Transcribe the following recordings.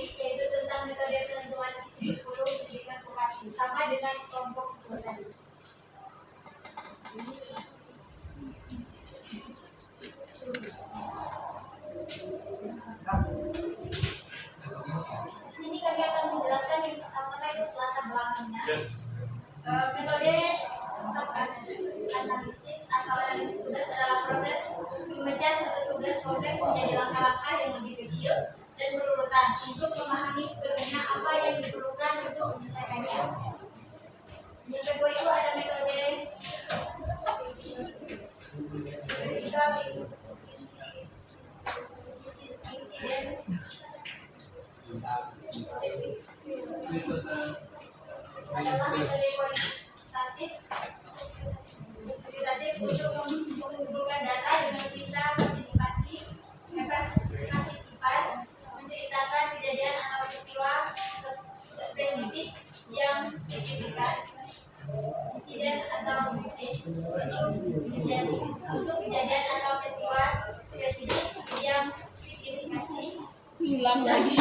materi yaitu tentang metode penentuan isi kurikulum pendidikan vokasi sama dengan kelompok 10 tadi. Di sini kami akan menjelaskan yang pertama itu latar belakangnya. Metode analisis atau analisis tugas adalah proses memecah suatu tugas kompleks menjadi langkah-langkah yang lebih kecil dan berurutan untuk memahami sebenarnya apa yang diperlukan untuk menyelesaikannya. Yang kedua itu ada metode critical incident adalah metode kualitatif untuk mengumpulkan data dengan perintah partisipan menceritakan kejadian atau peristiwa spesifik yang signifikan, insiden atau untuk kejadian atau peristiwa spesifik yang signifikasi hilang lagi.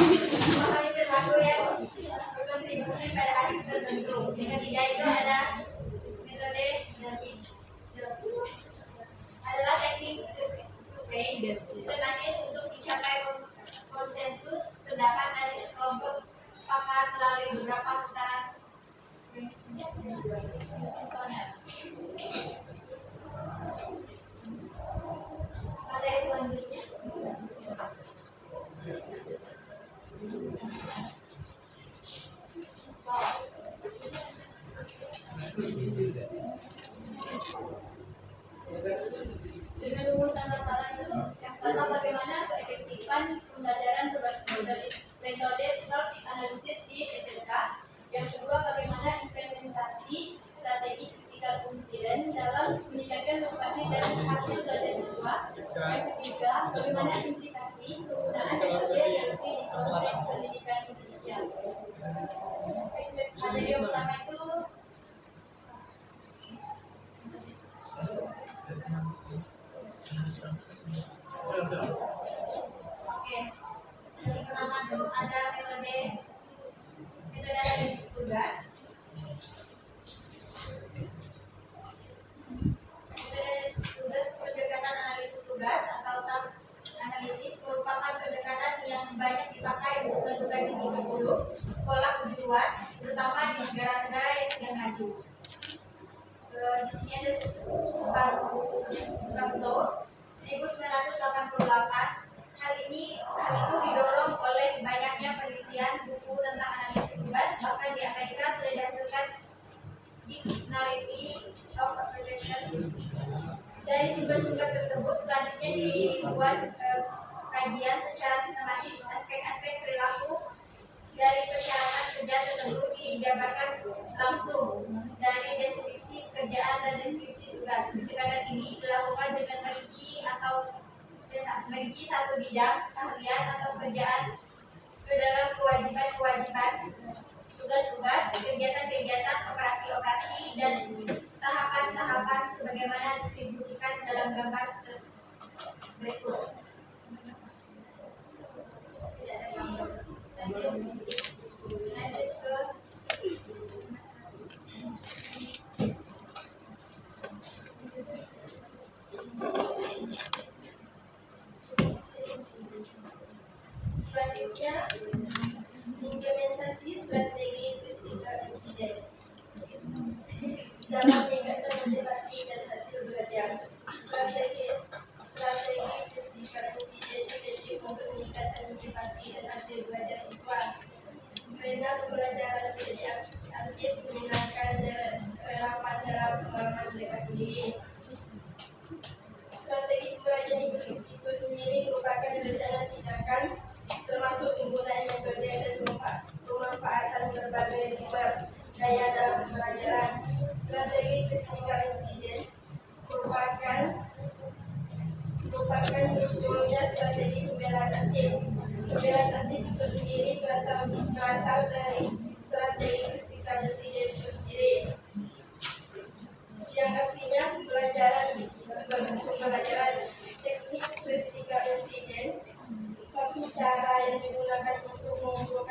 memahami perilaku yang berkontribusi pada hasil tertentu. Yang ketiga itu ada metode adalah teknik survei sistematis untuk mencapai konsensus pendapat dari sekelompok pakar melalui beberapa putaran kuesioner. Materi selanjutnya dengan rumusan masalah itu yang pertama bagaimana keefektifan pembelajaran berbasis metode first analisis di SMK. Yang kedua bagaimana implementasi strategi critical incident dalam meningkatkan motivasi dan hasil belajar siswa. Yang ketiga bagaimana implikasi penggunaan metode terapi di konteks pendidikan Indonesia. Materi yang pertama itu yang pertama itu ada metode analisis tugas. Metode analisis tugas, pendekatan analisis tugas atau analisis merupakan pendekatan yang banyak dipakai untuk menentukan isi kurikulum sekolah kejuruan, terutama di negara-negara yang sedang maju. Di sini ada Sukarno 1988. Hal itu didorong oleh banyaknya penelitian buku tentang analisis tugas, bahkan di Amerika sudah dihasilkan Dictionary of Application. Dari sumber-sumber tersebut selanjutnya dibuat kajian secara sistematis aspek-aspek perilaku dari persyaratan kerja tersebut dijabarkan langsung dari deskripsi pekerjaan dan deskripsi tugas. Pendekatan ini dilakukan dengan merinci satu bidang keahlian atau kerjaan ke dalam kewajiban-kewajiban, tugas-tugas, kegiatan-kegiatan, operasi-operasi, dan tahapan-tahapan sebagaimana distribusikan dalam gambar berikut. Selanjutnya, implementasi strategi critical incident dalam meningkatkan motivasi dan hasil belajar. Strategi critical incident efektif untuk meningkatkan motivasi dan hasil belajar siswa. Membina pembelajaran menjadi aktif, menyenangkan dan relevan dalam pengalaman mereka sendiri. Strategi pembelajaran itu sendiri merupakan rencana tindakan termasuk penggunaan metode dan pemanfaatan berbagai sumber daya dalam pembelajaran. Strategi critical incident merupakan munculnya strategi pembelaan aktif. Pembelaan aktif itu sendiri berasal dari strategi critical incident itu sendiri, yang artinya pembelajaran teknik critical incident. Satu cara yang digunakan untuk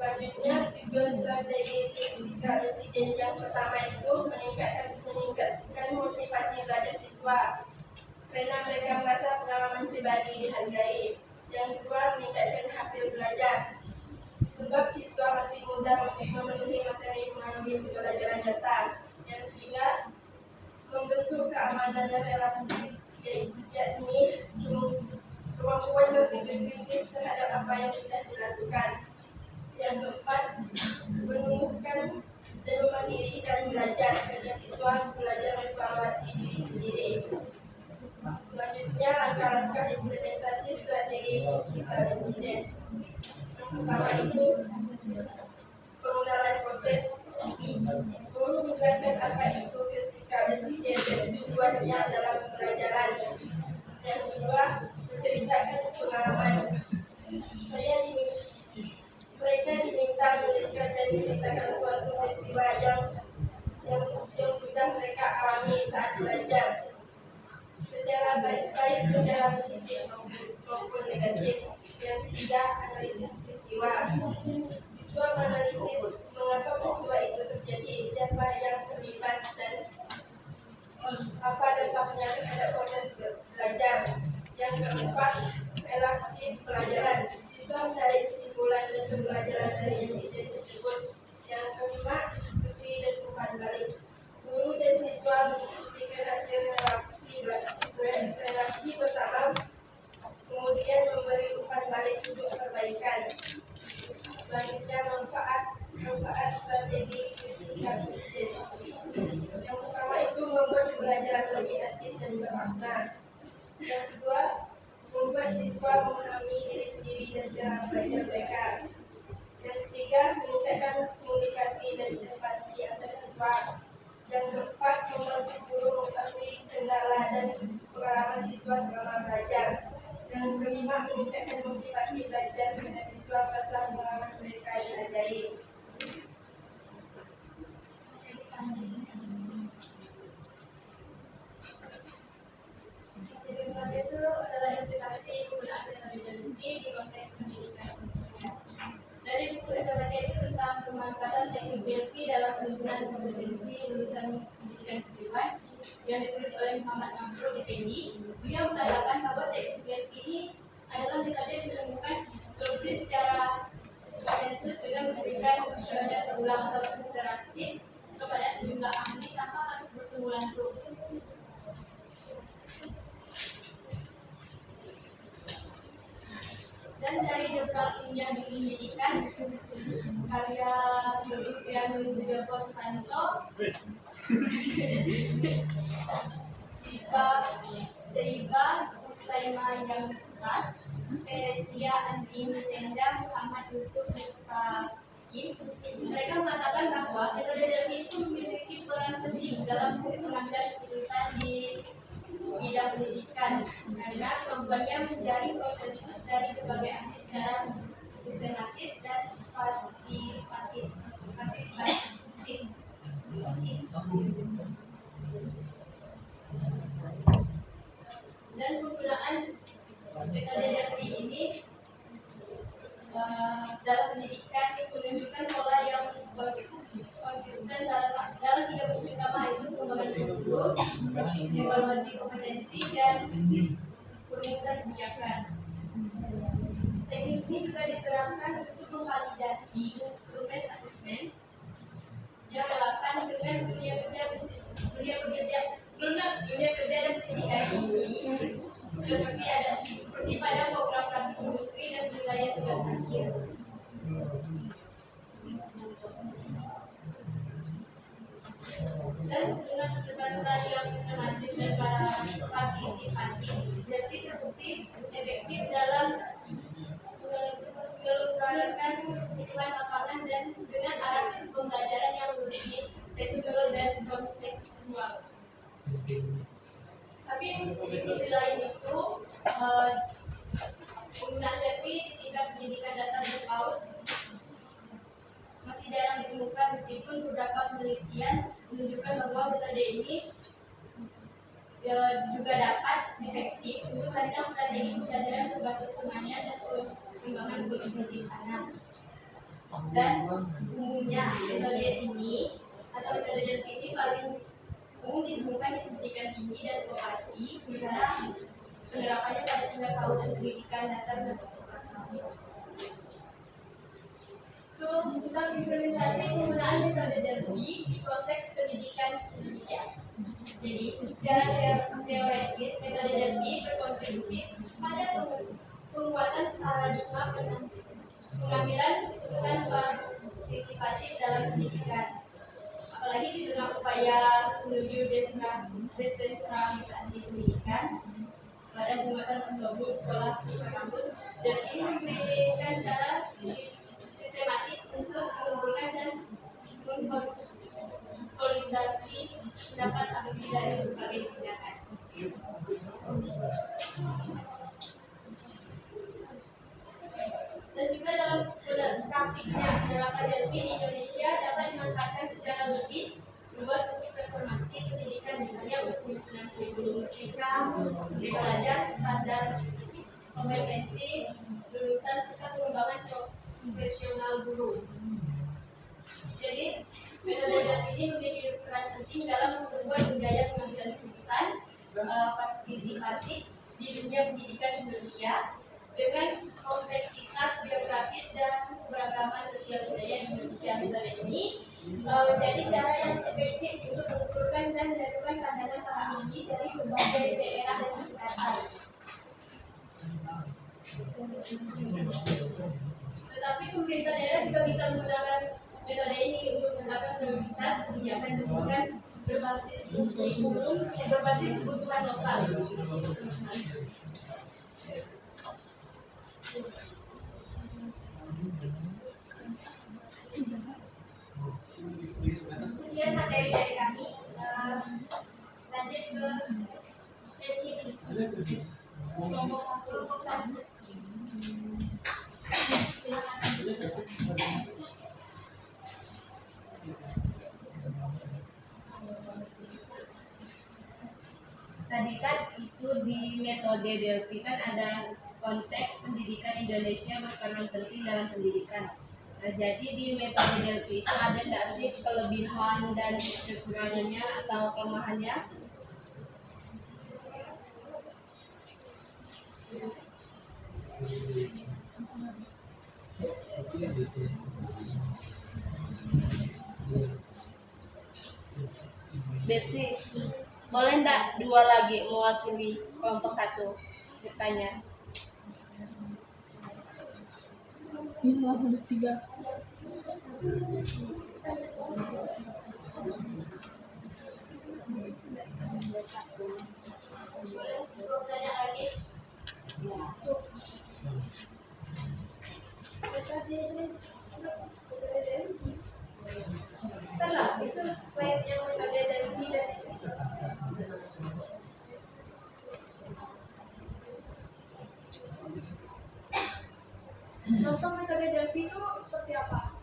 Selanjutnya, tujuan strategi fisika insiden yang pertama itu meningkatkan motivasi belajar siswa karena mereka merasa pengalaman pribadi dihargai. Yang kedua, meningkatkan hasil belajar sebab siswa masih mudah memenuhi materi melalui pembelajaran nyata. Yang ketiga, membentuk keamanan yang relatif, yakni kemampuan berpikir kritis terhadap apa yang sudah dilakukan. Yang keempat, menumbuhkan dan memandirikan belajar kerja siswa belajar mengevaluasi diri sendiri. Selanjutnya, langkah-langkah implementasi strategi physical insiden. Yang pertama itu pengenalan konsep. Guru menjelaskan apa itu physical insiden dan tujuannya dalam pembelajaran. Yang kedua, menceritakan pengalaman. Mereka diminta menuliskan dan menceritakan suatu peristiwa yang sudah mereka alami saat belajar, secara baik secara positif maupun negatif. Yang ketiga, analisis peristiwa. Siswa menganalisis mengapa peristiwa itu terjadi, siapa yang terlibat, dan apa dampaknya terhadap proses belajar. Yang keempat, relasi pelajaran. Siswa mencari kesimpulan dan pembelajaran dari insiden tersebut. Yang kelima, diskusi dan umpan balik. Guru dan siswa mendiskusikan hasil relasi bersama, kemudian memberi umpan balik untuk perbaikan. Selanjutnya, manfaat strategi physical insiden. Yang pertama itu membuat pembelajaran lebih aktif dan bermakna. Yang kedua, membuat siswa memahami diri sendiri dan cara belajar mereka. Yang ketiga, meningkatkan komunikasi dan empati antar siswa. Yang keempat, membantu guru mengetahui kendala dan pengalaman siswa selama belajar. Yang kelima, meningkatkan motivasi belajar karena siswa merasa pengalaman mereka dihargai. Itu adalah implikasi penggunaan metodologi di konteks pendidikan Indonesia. Dari buku Isabella itu tentang pemanfaatan teknik DLP dalam penyusunan kompetensi lulusan pendidikan kejuruan yang ditulis oleh Muhammad Mahfud Effendi. Beliau mengatakan bahwa teknik DLP ini adalah metode yang menemukan solusi secara konsensus dengan memberikan questionnaire terulang atau interaktif kepada sejumlah ahli tanpa harus bertemu langsung. Dan dari jurnal ilmiah di pendidikan karya Trianul Budoko Susanto, Seiba Saima yang Keras, Teresia Antini Senda, Muhammad Yusuf Mustaqim. Mereka mengatakan bahwa metode DLP itu memiliki peran penting dalam pengambilan keputusan di bidang pendidikan karena kemampuannya mencari konsensus dari berbagai ahli secara sistematis dan partisipatif. Dan penggunaan metode DLP ini dalam pendidikan menunjukkan pola yang konsisten dalam 3 fungsi utama, itu pengembangan guru, evaluasi kompetensi, dan perumusan kebijakan. Teknik ini juga diterapkan untuk memvalidasi instrumen asesmen yang relevan dengan dunia kerja dan pendidikan ini, seperti pada program praktik industri dan wilayah tugas akhir. Dan dengan pendekatan yang sistematis dan partisipatif, jadi terbukti efektif dalam mengelaborasikan kebutuhan lapangan dan dengan arah pembelajaran yang lebih fleksibel dan kontekstual. Tapi di sisi lain itu, penggunaan DLP di tingkat pendidikan dasar berpaut masih jarang ditemukan, meskipun beberapa penelitian menunjukkan bahwa metode ini juga dapat efektif untuk merancang strategi pembelajaran berbasis permainan dan pengembangan produktif anak. Dan umumnya metode ini atau metode Delphi ini paling umum ditemukan di pendidikan tinggi dan vokasi, sementara penerapannya pada pendekatan pendidikan dasar dan sekolah. Untuk bisa implementasi penggunaan metode Delphi di konteks pendidikan Indonesia. Jadi, secara teoretis, metode Delphi berkontribusi pada penguatan paradigma pengambilan keputusan partisipatif dalam pendidikan. Apalagi di tengah upaya menuju desentralisasi pendidikan pada penguatan otonomi sekolah serta kampus, dan ini memberikan cara sistematik untuk mengumpulkan dan mengkonsolidasi pendapat ahli dari berbagai tindakan. Dan juga dalam praktiknya penerapan Delphi di Indonesia dapat dimanfaatkan secara lebih luas untuk reformasi pendidikan, misalnya untuk penyusunan kurikulum merdeka belajar, standar kompetensi lulusan serta pengembangan profesional guru. Jadi metode Delphi ini memiliki peran penting dalam memperkuat budaya pengambilan keputusan partisipatif di dunia pendidikan Indonesia. Dengan kompleksitas biografis dan keberagaman sosial budaya di Indonesia, metode ini menjadi cara yang efektif untuk mengumpulkan dan melakukan pandangan para ahli dari berbagai daerah dan tingkatan. Tetapi pemerintah daerah juga bisa menggunakan metode ini untuk menetapkan prioritas kebijakan pendidikan berbasis kurikulum berbasis kebutuhan lokal. Sekian materi dari kami. Lanjut ke sesi diskusi kelompok satu. Silakan. Tadi kan itu di metode Delphi kan ada konteks pendidikan Indonesia berperan penting dalam pendidikan. Nah, jadi di metode Delphi itu ada nggak sih kelebihan dan kekurangannya atau kelemahannya? Betsy, boleh nggak dua lagi mewakili kelompok satu bertanya? Ini harus 3. Itu slide yang metode Delphi dan contoh metode Delphi itu seperti apa?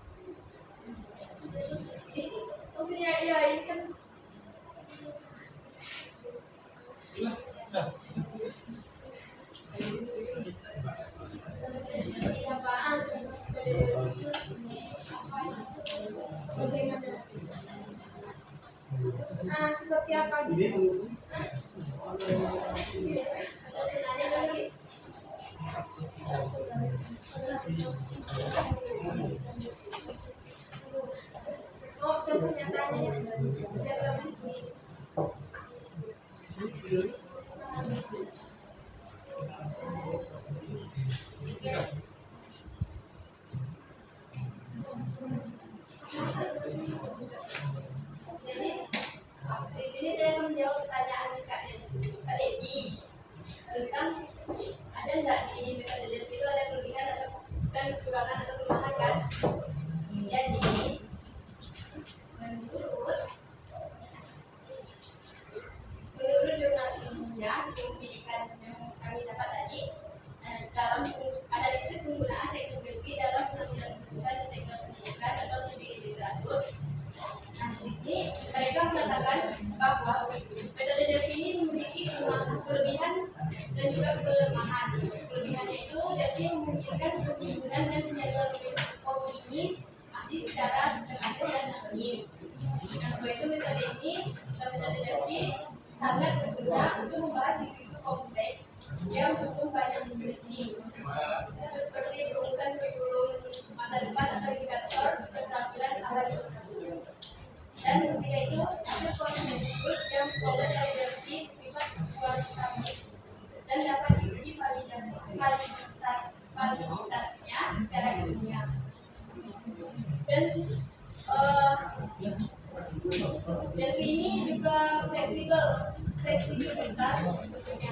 Maksudnya ya ini kan ini apaan? Metode Delphi itu bagaimana? Nah, seperti apa gitu? Nanya lagi. Oh, contoh nyatanya ya. Biar lebih jadi di sini saya akan menjawab pertanyaan Kak Edi tentang ada nggak di metode Delphi itu ada kelebihan atau dan kekurangan atau kelemahan kan? Jadi menurut jurnal ilmiah pendidikan yang kami dapat tadi, dalam analisis penggunaan teknik Delphi dalam pengambilan keputusan di sektor pendidikan atau studi literatur, nah di sini mereka bahwa metode Delphi ini memiliki kelebihan dan juga kelemahan. Kelebihannya itu Delphi memungkinkan untuk penggunaan dan penyaluran opini ahli secara sistematis dan anonim. Yang kedua itu metode Delphi sangat berguna untuk membahas isu-isu kompleks yang butuh banyak meneliti. Itu seperti perumusan kurikulum masa depan atau indikator keterampilan arah tersebut. Dan ketiga itu hasil konsensus yang diperoleh dari Delphi bersifat kualitatif dan dapat diuji validitasnya secara ilmiah. Dan Delphi ini juga fleksibilitas bentuknya.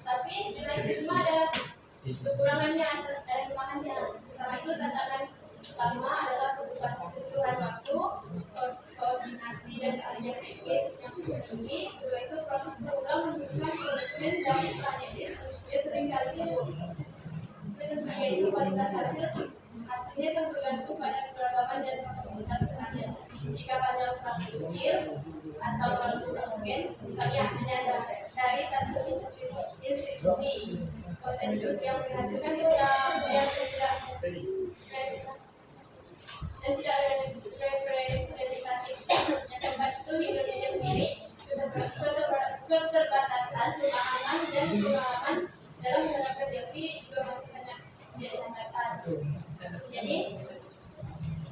Tapi dengan semua ada kekurangannya, ada kelemahannya. Karena itu tantangan pertama adalah kebutuhan waktu, koordinasi dan keahlian teknis yang tinggi. Kedua itu proses berulang membutuhkan komitmen dan strategis yang seringkali sulit. Ketiga itu kualitas hasilnya sangat bergantung pada keberagaman dan kapasitas tenaga. Jika panel kurang kecil atau terlalu homogen, misalnya hanya dari satu institusi konsensus yang menghasilkan dan tidak representatif. Yang keempat itu di Indonesia sendiri keterbatasan pemahaman dan pengalaman dalam menerapkan Delphi juga masih sangat menjadi hambatan. Jadi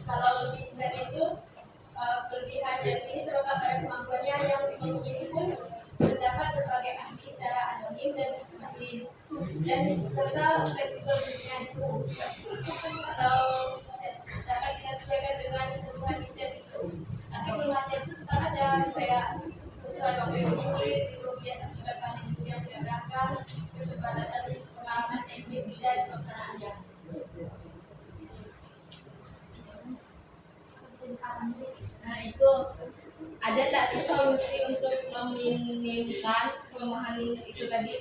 kalau lebih singkat itu kelebihan Delphi ini terletak pada kemampuannya yang meskipun terdapat berbagai ahli secara anonim dan sistematis dan serta fleksibel bentuknya itu atau dapat kita sesuaikan dengan kebutuhan riset itu. Tapi kelemahannya itu tetap ada kayak kebutuhan waktu yang tinggi, risiko bias akibat pandemi yang tidak berangkat, keterbatasan pengalaman teknis dan perencanaannya. Nah itu ada tak sih solusi untuk meminimkan kelemahan itu tadi?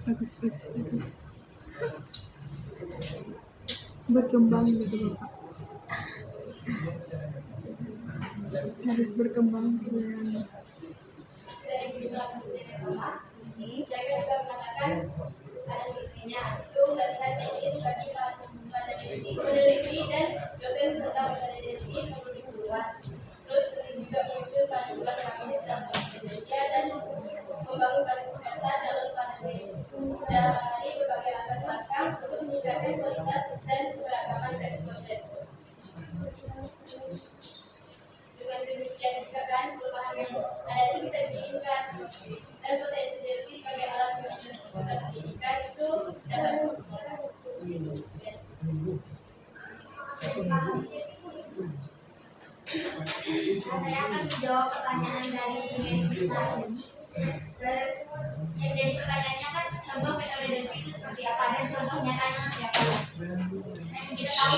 Bagus. Berkembang gitu Bapak. Harus berkembang dengan Dari jumlah kemudian yang sama, saya juga mengatakan ada solusinya, itu latihan teknis bagi para peneliti dan dosen tentang metode Delphi perlu diperluas. Terus juga muncul panduan praktis dalam bahasa Indonesia dan membangun basis data calon panelis dari berbagai latar belakang untuk meningkatkan kualitas dan keberagaman responden. Dengan demikian juga kan perubahan yang ada itu bisa diinginkan dan potensi Delphi sebagai alat pusat pendidikan itu dapat saya akan menjawab pertanyaan dari Krishna ini. Yang jadi pertanyaannya kan contoh metode Delphi itu seperti apa dan contoh nyatanya seperti apa. Yang kita tahu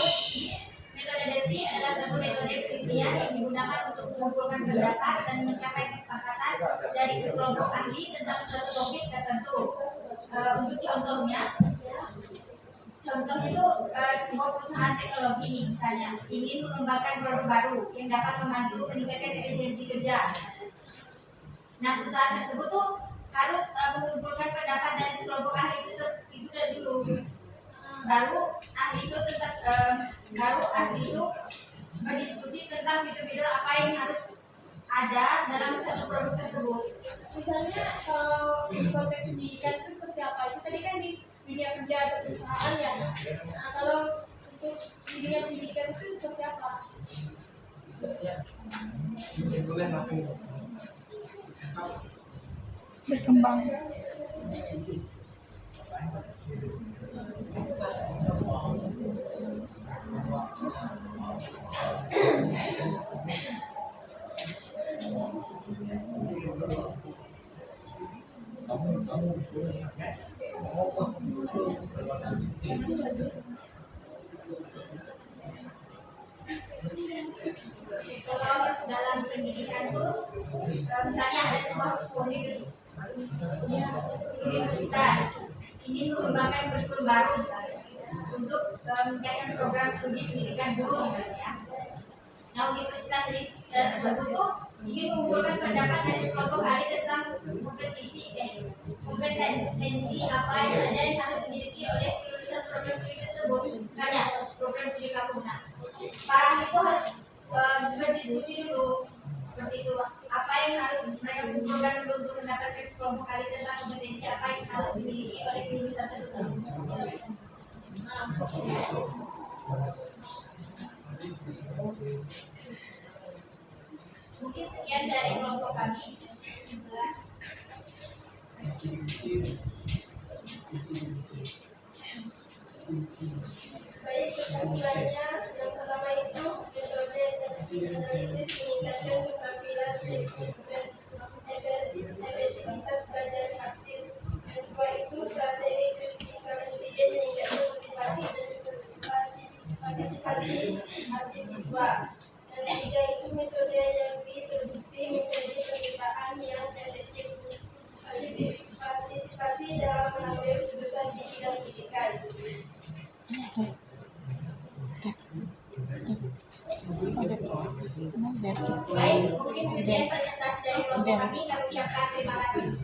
metode Delphi adalah suatu metode penelitian yang digunakan untuk mengumpulkan pendapat dan mencapai kesepakatan dari sekelompok ahli tentang suatu topik tertentu. Untuk contoh itu sebuah perusahaan teknologi nih misalnya ingin mengembangkan produk baru yang dapat membantu meningkatkan efisiensi kerja. Nah perusahaan tersebut tuh harus mengumpulkan pendapat dari sekelompok ahli itu dari dulu. Baru ahli itu berdiskusi tentang fitur-fitur apa yang harus ada dalam satu produk tersebut. Misalnya kalau di konteks pendidikan itu seperti apa? Itu tadi kan di dunia kerja atau perusahaan ya. Nah, kalau untuk di dunia pendidikan itu seperti apa? berkembang. Kalau dalam pendidikan tuh misalnya ada sebuah universitas ingin mengembangkan kurikulum baru misalnya untuk meningkatkan program studi pendidikan guru misalnya. Nah, universitas tersebut tuh ingin mengumpulkan pendapat dari sekelompok ahli tentang kompetensi apa saja yang harus dimiliki oleh lulusan program studi tersebut. Misalnya program studi kampung. Nah, para ahli itu harus berdiskusi dulu seperti itu. Apa yang harus mereka kumpulkan dulu untuk mendapatkan sekelompok ahli tentang kompetensi apa yang harus dimiliki oleh lulusan tersebut. Mungkin sekian dari kelompok kami. Baik, kesimpulannya yang pertama itu metode analisis meningkatkan keterampilan efektivitas belajar praktis. Yang kedua itu strategi kritikan insiden meningkatkan motivasi dan partisipasi aktif siswa. Yang ketiga itu metode yang terbukti menjadi pemberitaan yang efektif partisipasi dalam mengambil keputusan di bidang pendidikan. Baik, mungkin sekian presentasi dari kelompok kami. Kami ucapkan terima kasih.